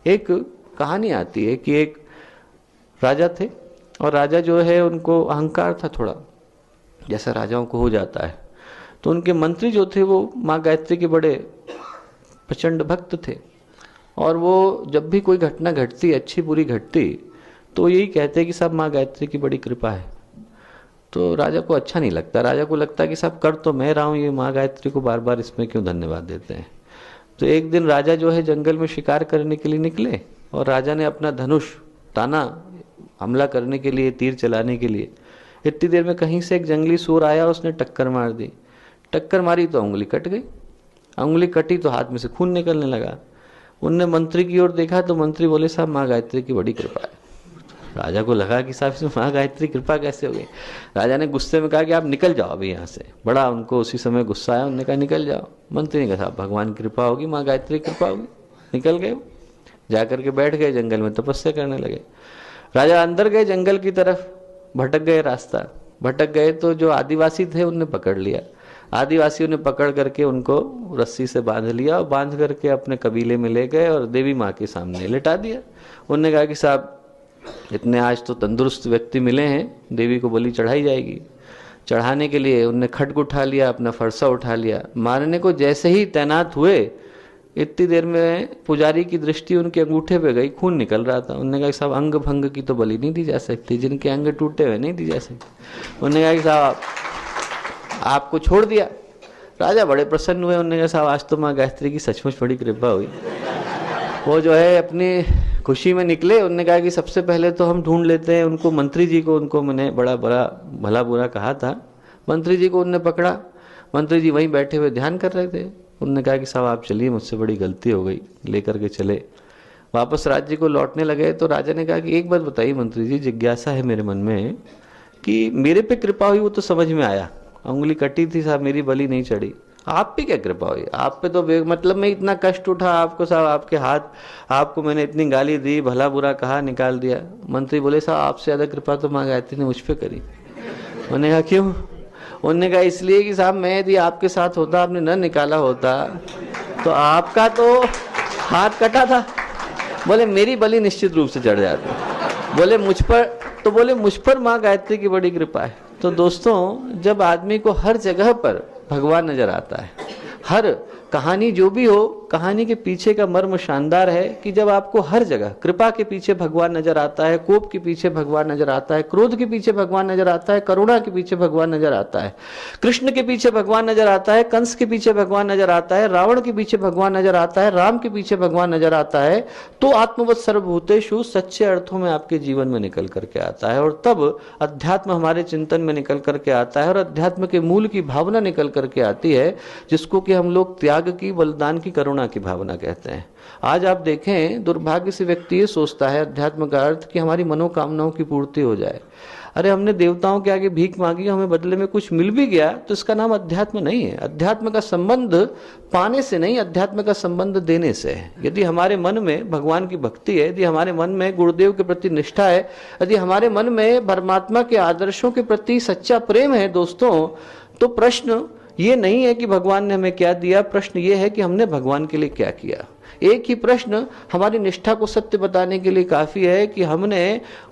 एक कहानी आती है कि एक राजा थे और राजा जो है उनको अहंकार था थोड़ा, जैसा राजाओं को हो जाता है। तो उनके मंत्री जो थे वो माँ गायत्री के बड़े प्रचंड भक्त थे और वो जब भी कोई घटना घटती, अच्छी बुरी घटती, तो यही कहते कि साहब माँ गायत्री की बड़ी कृपा है। तो राजा को अच्छा नहीं लगता, राजा को लगता कि साहब कर तो मैं रहा हूँ, ये माँ गायत्री को बार बार इसमें क्यों धन्यवाद देते हैं। तो एक दिन राजा जो है जंगल में शिकार करने के लिए निकले और राजा ने अपना धनुष ताना हमला करने के लिए, तीर चलाने के लिए। इतनी देर में कहीं से एक जंगली सूर आया, उसने टक्कर मार दी। टक्कर मारी तो उंगली कट गई, उंगली कटी तो हाथ में से खून निकलने लगा। उनने मंत्री की ओर देखा तो मंत्री बोले साहब माँ गायत्री की बड़ी कृपा है। राजा को लगा कि साहब इसमें माँ गायत्री कृपा कैसे हो गई। राजा ने गुस्से में कहा कि आप निकल जाओ अभी यहाँ से। बड़ा उनको उसी समय गुस्सा आया, उन्होंने कहा निकल जाओ। मंत्री ने कहा साहब भगवान की कृपा होगी, माँ गायत्री की कृपा होगी। निकल गए, जाकर के बैठ गए जंगल में, तपस्या करने लगे। राजा अंदर गए जंगल की तरफ, भटक गए, रास्ता भटक गए तो जो आदिवासी थे उनने पकड़ लिया। आदिवासियों ने पकड़ करके उनको रस्सी से बांध लिया और बांध करके अपने कबीले में ले गए और देवी माँ के सामने लिटा दिया। उन्होंने कहा कि साहब इतने आज तो तंदुरुस्त व्यक्ति मिले हैं, देवी को बलि चढ़ाई जाएगी। चढ़ाने के लिए उनने खड्ग उठा लिया, अपना फरसा उठा लिया। मारने को जैसे ही तैनात हुए, इतनी देर में पुजारी की दृष्टि उनके अंगूठे पे गई, खून निकल रहा था। उन्होंने कहा कि साहब अंग भंग की तो बलि नहीं दी जा सकती, जिनके अंग टूटे हुए नहीं दी जा सकती। उन्होंने कहा कि साहब आपको छोड़ दिया। राजा बड़े प्रसन्न हुए, उन्होंने कहा साहब आज तो माँ गायत्री की सचमुच बड़ी कृपा हुई। वो जो है अपनी खुशी में निकले। उन्होंने कहा कि सबसे पहले तो हम ढूंढ लेते हैं उनको, मंत्री जी को, उनको मैंने बड़ा बड़ा भला बुरा कहा था। मंत्री जी को उन्होंने पकड़ा, मंत्री जी वहीं बैठे हुए ध्यान कर रहे थे। उन्होंने कहा कि साहब आप चलिए, मुझसे बड़ी गलती हो गई, लेकर के चले। वापस राज्य को लौटने लगे तो राजा ने कहा कि एक बात बताइए मंत्री जी, जिज्ञासा है मेरे मन में कि मेरे पे कृपा हुई वो तो समझ में आया, उंगली कटी थी साहब, मेरी बलि नहीं चढ़ी। आप पे क्या कृपा हुई? आप पे तो मतलब मैं इतना कष्ट उठा आपको साहब, आपके हाथ, आपको मैंने इतनी गाली दी, भला बुरा कहा, निकाल दिया। मंत्री बोले साहब आपसे ज्यादा कृपा तो माँ गायत्री ने मुझ पे करी। उन्होंने कहा क्यों? उन्होंने कहा इसलिए कि साहब मैं यदि आपके साथ होता, आपने न निकाला होता तो आपका तो हाथ कटा था। बोले मेरी बलि निश्चित रूप से चढ़ जाती। बोले मुझ पर, तो बोले मुझ पर माँ गायत्री की बड़ी कृपा है। तो दोस्तों जब आदमी को हर जगह पर भगवान नजर आता है, हर कहानी जो भी हो, कहानी के पीछे का मर्म शानदार है कि जब आपको हर जगह कृपा के पीछे भगवान नजर आता है, कोप के पीछे भगवान नजर आता है, क्रोध के पीछे भगवान नजर आता है, करुणा के पीछे भगवान नजर आता है, कृष्ण के पीछे भगवान नजर आता है, कंस के पीछे भगवान नजर आता है, रावण के पीछे भगवान नजर आता है, राम के पीछे भगवान नजर आता है, तो आत्मवत् सर्वभूतेषु सच्चे अर्थों में आपके जीवन में निकल करके आता है। और तब अध्यात्म हमारे चिंतन में निकल करके आता है और अध्यात्म के मूल की भावना निकल करके आती है, जिसको कि हम लोग त्याग की, बलिदान की, करुणा की भावना कहते हैं। आज आप देखें दुर्भाग्य से व्यक्ति ये सोचता है अध्यात्म का अर्थ कि हमारी मनोकामनाओं की पूर्ति हो जाए। अरे हमने देवताओं के आगे भीख मांगी, हमें बदले में कुछ मिल भी गया तो इसका नाम अध्यात्म नहीं है। अध्यात्म का संबंध पाने से नहीं, अध्यात्म का संबंध देने से है। यदि हमारे मन में भगवान की भक्ति है, यदि हमारे मन में गुरुदेव के प्रति निष्ठा है, यदि हमारे मन में परमात्मा के आदर्शों के प्रति सच्चा प्रेम है दोस्तों, तो प्रश्न ये नहीं है कि भगवान ने हमें क्या दिया, प्रश्न ये है कि हमने भगवान के लिए क्या किया। एक ही प्रश्न हमारी निष्ठा को सत्य बताने के लिए काफी है कि हमने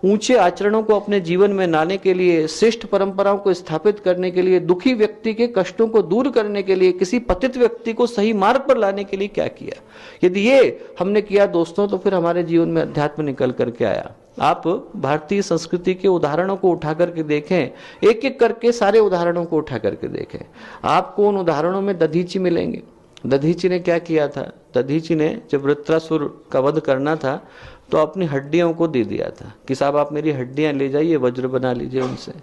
ऊंचे आचरणों को अपने जीवन में लाने के लिए, श्रेष्ठ परंपराओं को स्थापित करने के लिए, दुखी व्यक्ति के कष्टों को दूर करने के लिए, किसी पतित व्यक्ति को सही मार्ग पर लाने के लिए क्या किया। यदि ये हमने किया दोस्तों, तो फिर हमारे जीवन में अध्यात्म निकल करके आया। आप भारतीय संस्कृति के उदाहरणों को उठा करके देखें, एक एक करके सारे उदाहरणों को उठा करके देखें, आपको उन उदाहरणों में दधीची मिलेंगे। दधीची ने क्या किया था? दधीची ने जब वृत्रासुर का वध करना था तो अपनी हड्डियों को दे दिया था कि साहब आप मेरी हड्डियां ले जाइए, वज्र बना लीजिए उनसे।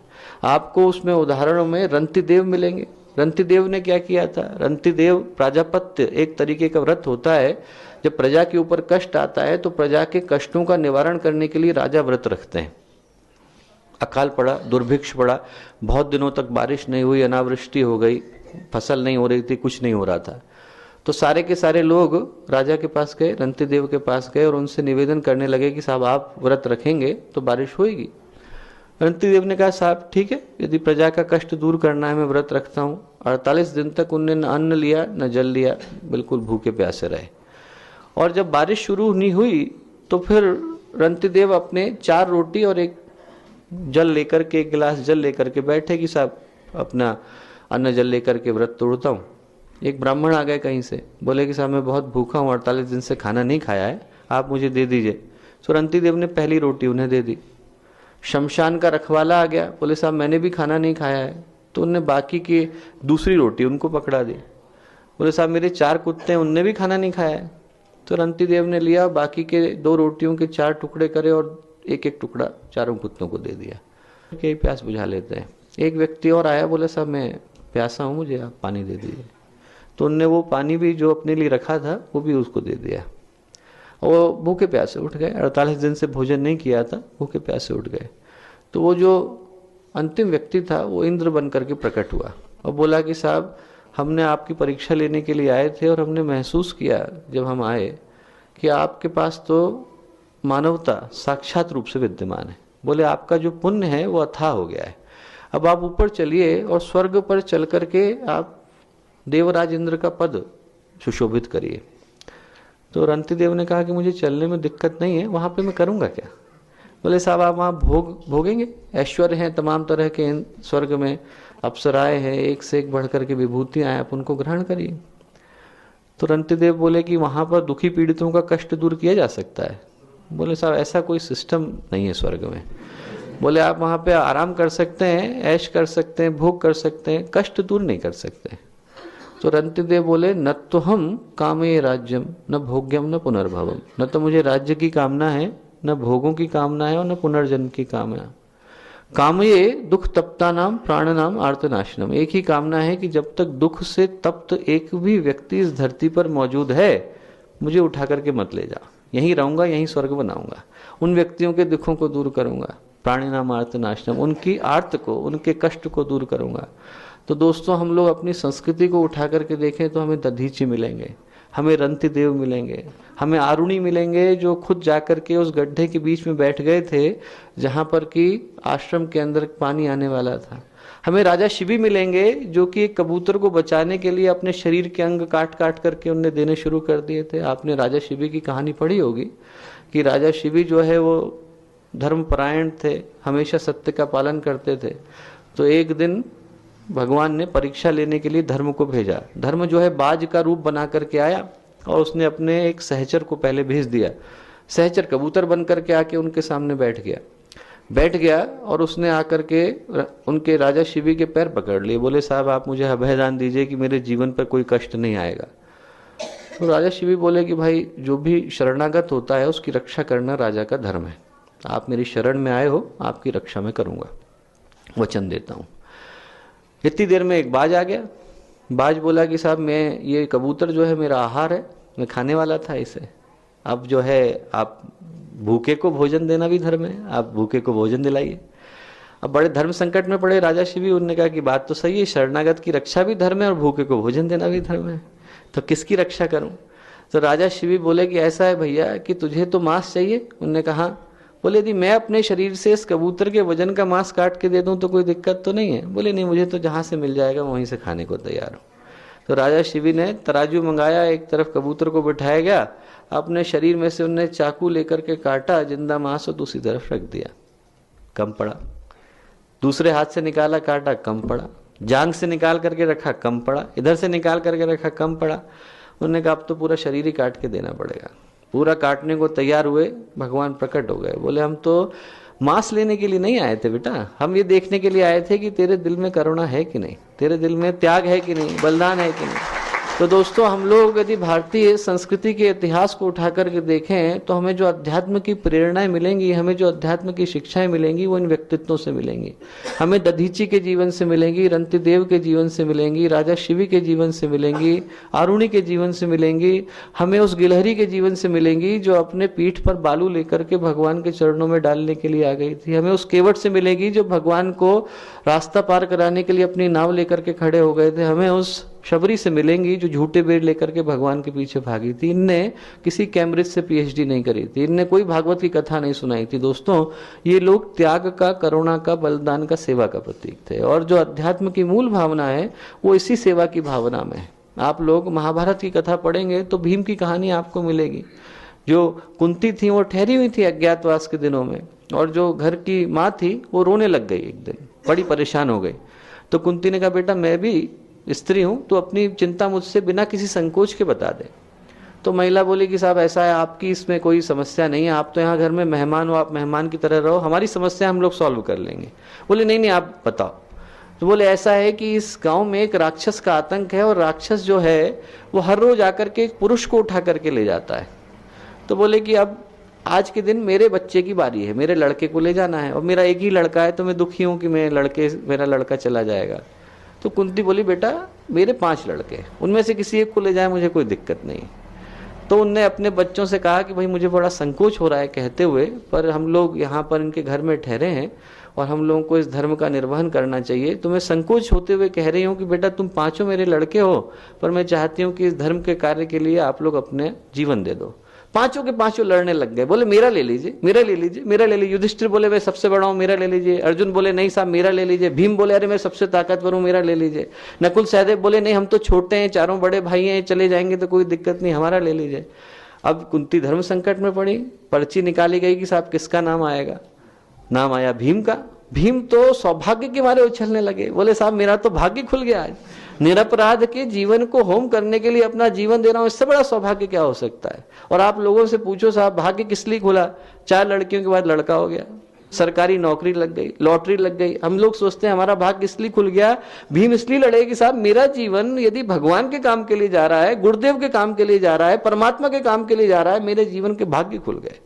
आपको उसमें उदाहरणों में रंतिदेव मिलेंगे। रंतिदेव ने क्या किया था? रंतिदेव प्राजापत्य एक तरीके का व्रत होता है, जब प्रजा के ऊपर कष्ट आता है तो प्रजा के कष्टों का निवारण करने के लिए राजा व्रत रखते हैं। अकाल पड़ा, दुर्भिक्ष पड़ा, बहुत दिनों तक बारिश नहीं हुई, अनावृष्टि हो गई, फसल नहीं हो रही थी, कुछ नहीं हो रहा था, तो सारे के सारे लोग राजा के पास गए, रंतिदेव के पास गए और उनसे निवेदन करने लगे कि साहब आप व्रत रखेंगे तो बारिश होगी। रंतिदेव ने कहा साहब ठीक है, यदि प्रजा का कष्ट दूर करना है मैं व्रत रखता हूँ। 48 दिन तक उनने न अन्न लिया न जल लिया, बिल्कुल भूखे प्यासे रहे। और जब बारिश शुरू नहीं हुई तो फिर रंतिदेव अपने 4 रोटी और एक जल लेकर के, एक गिलास जल लेकर के बैठे कि साहब अपना अन्न जल लेकर के व्रत तोड़ता हूँ। एक ब्राह्मण आ गए कहीं से, बोले कि साहब मैं बहुत भूखा हूँ, 48 दिन से खाना नहीं खाया है, आप मुझे दे दीजिए। तो रंतिदेव ने पहली रोटी उन्हें दे दी। शमशान का रखवाला आ गया, बोले साहब मैंने भी खाना नहीं खाया है, तो उनने बाकी की दूसरी रोटी उनको पकड़ा दी। बोले साहब मेरे 4 कुत्ते हैं, उनने भी खाना नहीं खाया है। तो रंतिदेव ने लिया, बाकी के 2 रोटियों के 4 टुकड़े करे और एक एक टुकड़ा चारों कुत्तों को दे दिया कि प्यास बुझा लेते हैं। एक व्यक्ति और आया, बोले साहब मैं प्यासा हूँ, मुझे आप पानी दे दीजिए। तो उनने वो पानी भी जो अपने लिए रखा था वो भी उसको दे दिया। वो भूखे प्यासे उठ गए, 48 दिन से भोजन नहीं किया था, भूखे प्यासे उठ गए। तो वो जो अंतिम व्यक्ति था वो इंद्र बन करके प्रकट हुआ और बोला कि साहब हमने आपकी परीक्षा लेने के लिए आए थे और हमने महसूस किया जब हम आए कि आपके पास तो मानवता साक्षात रूप से विद्यमान है। बोले आपका जो पुण्य है वो अथाह हो गया है, अब आप ऊपर चलिए और स्वर्ग पर चल करके आप देवराज इंद्र का पद सुशोभित करिए। तो रंतिदेव ने कहा कि मुझे चलने में दिक्कत नहीं है, वहां पे मैं करूंगा क्या? बोले साहब आप वहां भोगेंगे, ऐश्वर्य हैं तमाम तरह के स्वर्ग में, अप्सराएं हैं, एक से एक बढ़ करके विभूतियां हैं, आप उनको ग्रहण करिए। तो रंतिदेव बोले कि वहां पर दुखी पीड़ितों का कष्ट दूर किया जा सकता है। बोले साहब ऐसा कोई सिस्टम नहीं है स्वर्ग में। बोले आप वहां पे आराम कर सकते हैं, ऐश कर सकते हैं, भोग कर सकते हैं, कष्ट दूर नहीं कर सकते। तो रंतिदेव बोले न तो हम कामे राज्यम न भोग्यम न पुनर्भवम, न तो मुझे राज्य की कामना है, न भोगों की कामना है और न पुनर्जन्म की कामना। कामये दुख तप्ता नाम प्राण नाम आर्तनाशनम, एक ही कामना है कि जब तक दुख से तप्त एक भी व्यक्ति इस धरती पर मौजूद है मुझे उठा करके मत ले जा, यहीं रहूंगा, यहीं स्वर्ग बनाऊंगा, उन व्यक्तियों के दुखों को दूर करूंगा, प्राणी नाम आर्तनाशनम, उनकी आर्त को, उनके कष्ट को दूर करूंगा। तो दोस्तों हम लोग अपनी संस्कृति को उठा करके देखें तो हमें दधीची मिलेंगे, हमें रंतिदेव मिलेंगे, हमें आरुणी मिलेंगे जो खुद जाकर के उस गड्ढे के बीच में बैठ गए थे जहां पर कि आश्रम के अंदर पानी आने वाला था। हमें राजा शिवी मिलेंगे जो कि एक कबूतर को बचाने के लिए अपने शरीर के अंग काट काट करके उनने देने शुरू कर दिए थे। आपने राजा शिवी की कहानी पढ़ी होगी कि राजा शिवी जो है वो धर्मपरायण थे, हमेशा सत्य का पालन करते थे। तो एक दिन भगवान ने परीक्षा लेने के लिए धर्म को भेजा। धर्म जो है बाज का रूप बना करके आया और उसने अपने एक सहचर को पहले भेज दिया। सहचर कबूतर बन करके आके उनके सामने बैठ गया और उसने आकर के उनके राजा शिवी के पैर पकड़ लिए। बोले साहब आप मुझे अभयदान दीजिए कि मेरे जीवन पर कोई कष्ट नहीं आएगा। तो राजा शिवी बोले कि भाई जो भी शरणागत होता है उसकी रक्षा करना राजा का धर्म है, आप मेरी शरण में आए हो, आपकी रक्षा मैं करूंगा, वचन देता हूं। इतनी देर में एक बाज आ गया। बाज बोला कि साहब मैं ये कबूतर जो है मेरा आहार है, मैं खाने वाला था इसे, अब जो है आप भूखे को भोजन देना भी धर्म है, आप भूखे को भोजन दिलाइए। अब बड़े धर्म संकट में पड़े राजा शिवी, उन्होंने कहा कि बात तो सही है, शरणागत की रक्षा भी धर्म है और भूखे को भोजन देना भी धर्म है, तो किसकी रक्षा करूं? तो राजा शिवी बोले कि ऐसा है भैया कि तुझे तो मांस चाहिए। उनने कहा, बोले यदि मैं अपने शरीर से इस कबूतर के वजन का मांस काट के दे दूं तो कोई दिक्कत तो नहीं है? बोले नहीं, मुझे तो जहां से मिल जाएगा वहीं से खाने को तैयार हूं। तो राजा शिवी ने तराजू मंगाया, एक तरफ कबूतर को बिठाया गया, अपने शरीर में से उन्हें चाकू लेकर के काटा, जिंदा मांस और दूसरी तरफ रख दिया, कम पड़ा। दूसरे हाथ से निकाला, काटा, कम पड़ा। जांग से निकाल करके रखा, कम पड़ा। इधर से निकाल करके रखा, कम पड़ा। उन्होंने कहा अब तो पूरा शरीर ही काट के देना पड़ेगा। पूरा काटने को तैयार हुए, भगवान प्रकट हो गए। बोले हम तो मांस लेने के लिए नहीं आए थे बेटा, हम ये देखने के लिए आए थे कि तेरे दिल में करुणा है कि नहीं, तेरे दिल में त्याग है कि नहीं, बलिदान है कि नहीं। तो दोस्तों हम लोग यदि भारतीय संस्कृति के इतिहास को उठा करके देखें तो हमें जो अध्यात्म की प्रेरणाएं मिलेंगी, हमें जो अध्यात्म की शिक्षाएं मिलेंगी वो इन व्यक्तित्वों से मिलेंगी। हमें दधीची के जीवन से मिलेंगी, रंतिदेव के जीवन से मिलेंगी, राजा शिवी के जीवन से मिलेंगी, आरुणी के जीवन से मिलेंगी, हमें उस गिलहरी के जीवन से मिलेंगी जो अपने पीठ पर बालू लेकर के भगवान के चरणों में डालने के लिए आ गई थी। हमें उस केवट से मिलेगी जो भगवान को रास्ता पार कराने के लिए अपनी नाव लेकर के खड़े हो गए थे। हमें उस शबरी से मिलेंगी जो झूठे बेर लेकर के भगवान के पीछे भागी थी। इनने किसी कैम्ब्रिज से पीएचडी नहीं करी थी, इनने कोई भागवत की कथा नहीं सुनाई थी। दोस्तों ये लोग त्याग का, करुणा का, बलिदान का, सेवा का प्रतीक थे। और जो अध्यात्म की मूल भावना है वो इसी सेवा की भावना में है। आप लोग महाभारत की कथा पढ़ेंगे तो भीम की कहानी आपको मिलेगी। जो कुंती थी वो ठहरी हुई थी अज्ञातवास के दिनों में, और जो घर की माँ थी वो रोने लग गई, एक दिन बड़ी परेशान हो गई। तो कुंती ने कहा बेटा मैं भी स्त्री हूं, तो अपनी चिंता मुझसे बिना किसी संकोच के बता दे। तो महिला बोली कि साहब ऐसा है, आपकी इसमें कोई समस्या नहीं है, आप तो यहाँ घर में मेहमान हो, आप मेहमान की तरह रहो, हमारी समस्या हम लोग सॉल्व कर लेंगे। बोले नहीं नहीं आप बताओ। तो बोले ऐसा है कि इस गांव में एक राक्षस का आतंक है, और राक्षस जो है वो हर रोज आकर के एक पुरुष को उठा करके ले जाता है। तो बोले कि अब आज के दिन मेरे बच्चे की बारी है, मेरे लड़के को ले जाना है, और मेरा एक ही लड़का है, तो मैं दुखी हूं कि मेरा लड़का चला जाएगा। तो कुंती बोली बेटा मेरे 5 लड़के, उनमें से किसी एक को ले जाए, मुझे कोई दिक्कत नहीं। तो उनने अपने बच्चों से कहा कि भाई मुझे बड़ा संकोच हो रहा है कहते हुए, पर हम लोग यहाँ पर इनके घर में ठहरे हैं और हम लोगों को इस धर्म का निर्वहन करना चाहिए, तो मैं संकोच होते हुए कह रही हूँ कि बेटा तुम 5 मेरे लड़के हो, पर मैं चाहती हूँ कि इस धर्म के कार्य के लिए आप लोग अपने जीवन दे दो। 5 के 5 लड़ने लग गए, बोले मेरा ले लीजिए, मेरा ले लीजिए, मेरा ले लीजिए। युधिष्ठिर बोले मैं सबसे बड़ा हूं, मेरा ले लीजिए। अर्जुन बोले नहीं साहब मेरा ले लीजिए। भीम बोले अरे मैं सबसे ताकतवर हूं, मेरा ले लीजिए। नकुल सहदेव बोले नहीं हम तो छोटे हैं, चारों बड़े भाई हैं, चले जाएंगे तो कोई दिक्कत नहीं, हमारा ले लीजिए। अब कुंती धर्म संकट में पड़ी, पर्ची निकाली गई कि साहब किसका नाम आएगा। नाम आया भीम का। भीम तो सौभाग्य के मारे उछलने लगे, बोले साहब मेरा तो भाग्य खुल गया आज, निरपराध के जीवन को होम करने के लिए अपना जीवन दे रहा हूं, इससे बड़ा सौभाग्य क्या हो सकता है। और आप लोगों से पूछो साहब भाग्य किस लिए खुला, 4 लड़कियों के बाद लड़का हो गया, सरकारी नौकरी लग गई, लॉटरी लग गई। हम लोग सोचते हैं हमारा भाग्य इसलिए खुल गया। भीम इसलिए लड़े कि साहब मेरा जीवन यदि भगवान के काम के लिए जा रहा है, गुरुदेव के काम के लिए जा रहा है, परमात्मा के काम के लिए जा रहा है, मेरे जीवन के भाग्य खुल गए।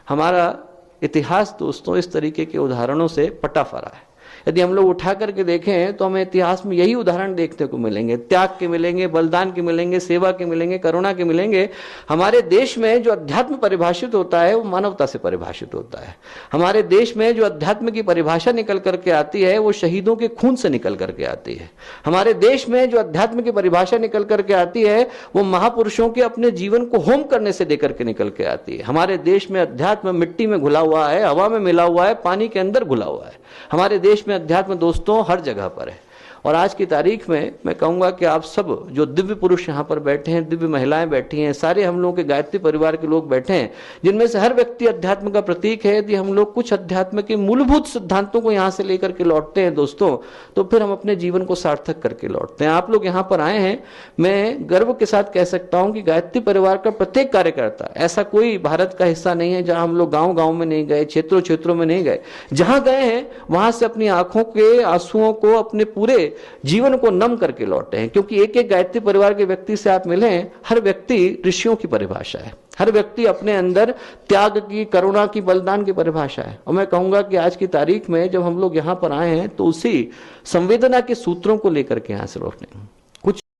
हमारा इतिहास दोस्तों इस तरीके के उदाहरणों से पटा फरा है। यदि हम लोग उठा करके देखें तो हमें इतिहास में यही उदाहरण देखने को मिलेंगे, त्याग के मिलेंगे, बलिदान के मिलेंगे, सेवा के मिलेंगे, करुणा के मिलेंगे। हमारे देश में जो अध्यात्म परिभाषित होता है वो मानवता से परिभाषित होता है। हमारे देश में जो अध्यात्म की परिभाषा निकल करके आती है वो शहीदों के खून से निकल करके आती है। हमारे देश में जो अध्यात्म की परिभाषा निकल करके आती है वो महापुरुषों के अपने जीवन को होम करने से देकर के निकल के आती है। हमारे देश में अध्यात्म मिट्टी में घुला हुआ है, हवा में मिला हुआ है, पानी के अंदर घुला हुआ है। हमारे देश में अध्यात्म दोस्तों हर जगह पर है। और आज की तारीख में मैं कहूंगा कि आप सब जो दिव्य पुरुष यहाँ पर बैठे हैं, दिव्य महिलाएं बैठी हैं, सारे हम लोगों के गायत्री परिवार के लोग बैठे हैं, जिनमें से हर व्यक्ति अध्यात्म का प्रतीक है। यदि हम लोग कुछ अध्यात्म के मूलभूत सिद्धांतों को यहाँ से लेकर के लौटते हैं दोस्तों, तो फिर हम अपने जीवन को सार्थक करके लौटते हैं। आप लोग यहाँ पर आए हैं, मैं गर्व के साथ कह सकता हूँ कि गायत्री परिवार का प्रत्येक कार्यकर्ता, ऐसा कोई भारत का हिस्सा नहीं है जहाँ हम लोग गाँव गाँव में नहीं गए, क्षेत्रों क्षेत्रों में नहीं गए, जहाँ गए हैं वहां से अपनी आंखों के आंसुओं को, अपने पूरे जीवन को नम करके लौटे हैं। क्योंकि एक एक गायत्री परिवार के व्यक्ति से आप मिले, हर व्यक्ति ऋषियों की परिभाषा है, हर व्यक्ति अपने अंदर त्याग की, करुणा की, बलिदान की परिभाषा है। और मैं कहूंगा कि आज की तारीख में जब हम लोग यहाँ पर आए हैं तो उसी संवेदना के सूत्रों को लेकर के यहाँ से लौटने